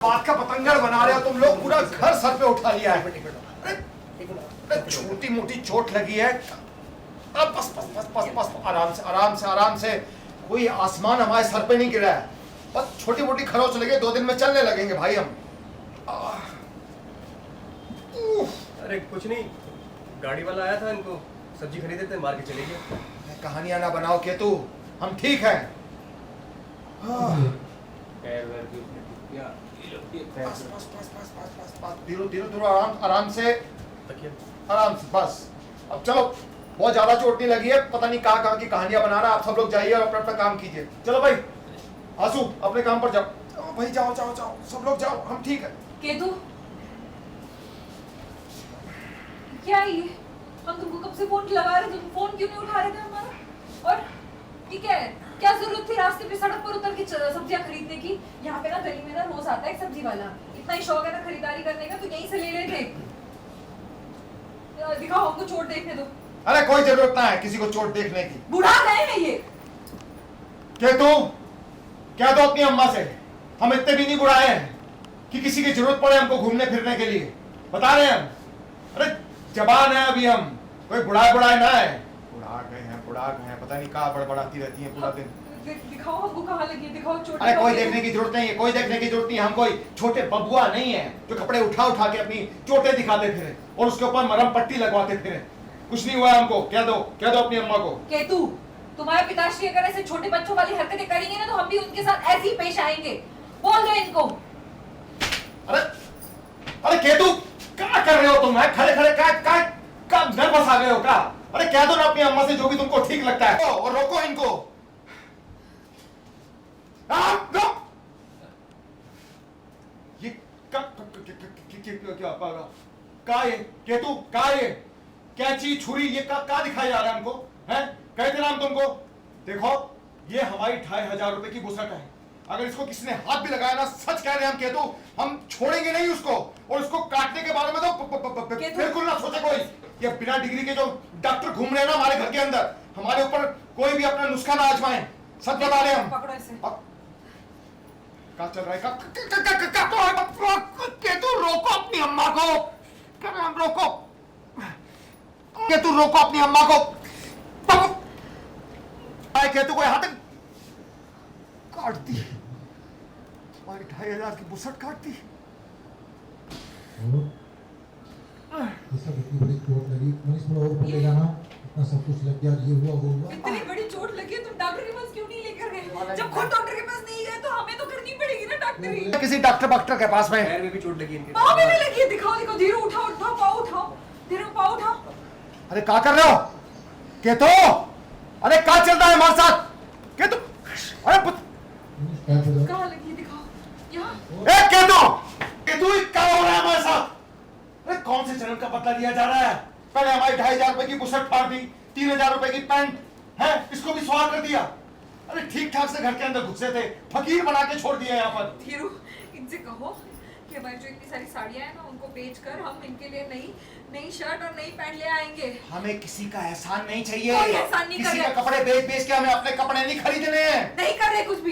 बात का पतंगड़ बना रहे हो तुम लोग, पूरा घर सर पे उठा लिया है। अरे छोटी मोटी चोट लगी है, अब बस बस बस बस बस आराम से आराम से आराम से, कोई आसमान हमारे सर पे नहीं गिरा है, बस छोटी मोटी खरोच लगी, 2 दिन में चलने लगेंगे भाई हम। अरे कुछ नहीं, गाड़ी वाला आया था, इनको सब्जी खरीदे थे, मार के चले गए। कहानियां ना बनाओ केतु, हम ठीक हैं। बस बस बस बस बस बस बस धीरे धीरे धीरे आराम से आराम से बस। अब चलो, बहुत ज्यादा चोट नहीं लगी है, पता नहीं कहाँ की कहानियां बना रहा है। आप सब लोग जाइए और अपना अपना काम कीजिए। चलो भाई आंसू, अपने काम पर जाओ भाई, जाओ जाओ जाओ, सब लोग जाओ, हम ठीक है। केतु क्या ये, हम तुमको कब से फोन लगा रहे थे, तुम फोन क्यों नहीं उठा रहे थे हमारा? और ये क्या है, क्या जरूरत थी रास्ते पे सड़क पर उतर के सब्जियां खरीदने की? यहाँ पे ना गली में ना रोज आता है एक सब्जी वाला, इतना ही शौक है ना खरीदारी करने का, तो यहीं से ले लेते। दिखाओ हमको, चोट देखने दो। अरे कोई जरूरत ना है किसी को चोट देखने की, बुढ़ा गए हैं ये। केतु क्या दो अपनी अम्मा से, हम इतने भी नहीं बुढ़ाए हैं कि किसी की जरूरत पड़े हमको घूमने फिरने के लिए, बता रहे हैं हम। अरे जवान है अभी हम, कोई बुढ़ाए ना है। बुढ़ा गए हैं, पता नहीं कहाँ बड़बड़ाती रहती है पूरा दिन। दिखाओ हमको कहाँ लगी है, दिखाओ चोट। अरे कोई देखने की जरूरत नहीं है, कोई देखने की जरूरत नहीं है, हम कोई छोटे बबुआ नहीं है जो कपड़े उठा उठा के अपनी चोटें दिखाते फिरे और उसके ऊपर मरहम पट्टी लगवाते फिरे। कुछ नहीं हुआ हमको, कह दो अपनी अम्मा को। केतु, तुम्हारे पिताश्री अगर ऐसे छोटे बच्चों वाली हरकतें करेंगे ना, तो हम भी उनके साथ ऐसे ही पेश आएंगे। बोल दो इनको। अरे केतु क्या कर रहे हो तुम? खड़े खड़े का नर्वस आ गए हो क्या? अरे कह दो ना अपनी अम्मा से जो भी तुमको ठीक लगता है, और रोको इनको। ये क्या ये केतु, क्या चीज, छुरी, ये क्या दिखाई जा रहा है हमको? हैं, कहते ना हम तुमको, देखो ये हमारी 2500 रुपए की बुसट है, अगर इसको किसी ने हाथ भी लगाया ना, सच कह रहे हैं हम केतु, हम छोड़ेंगे नहीं उसको, और उसको काटने के बारे में तो बिल्कुल ना सोचे कोई। ये बिना डिग्री के जो डॉक्टर घूम रहे हैं ना हमारे घर के अंदर, हमारे ऊपर कोई भी अपना नुस्खा ना आजमाएं, सच बता रहे हम। पकड़ो इसे। क्या चल रहा है? केतु रोको अपनी अम्मा को, रोको केतु, रोको अपनी अम्मा को। केतु को यहां तक काट दी, हमारी 2500 की बुसट काट दी। इतनी बड़ी चोट लगी, मनीष थोड़ा और ऊपर ले जाना, इतना सब कुछ लग गया, ये हुआ वो हुआ। इतनी बड़ी चोट लगी है, तुम डॉक्टर के पास क्यों नहीं लेकर गए? जब खुद डॉक्टर के पास नहीं गए तो हमें तो करनी पड़ेगी ना डॉक्टरी। किसी डॉक्टर के पास में। पैर में भी चोट लगी इनके। पाँव में भी लगी है, दिखाओ, धीरे उठाओ, पाँव उठाओ, धीरे पाँव उठाओ। अरे क्या कर रहे हो केतु? अरे क्या चल रहा है हमारे साथ केतु? अरे कहाँ लगी, दिखाओ यहाँ। केतु क्या हो रहा है हमारे साथ? अरे कौन से चैनल का बदला लिया जा रहा है? पहले हमारी 2500 रुपए की बुसट फाड़ दी, 3000 रुपए की पैंट है, इसको भी सवार कर दिया। अरे ठीक ठाक से घर के अंदर घुसे थे, फकीर बना के छोड़ दिया यहाँ पर। धीरू, इनसे कहो कि हमारी जो इतनी सारी साड़ियाँ हैं ना, उनको बेचकर हम इनके लिए नई शर्ट और नई पैंट ले आएंगे। हमें किसी का एहसान नहीं चाहिए, कोई एहसान नहीं किसी कर का कपड़े बेच के हमें अपने कपड़े नहीं खरीदने हैं। नहीं कर रहे कुछ भी।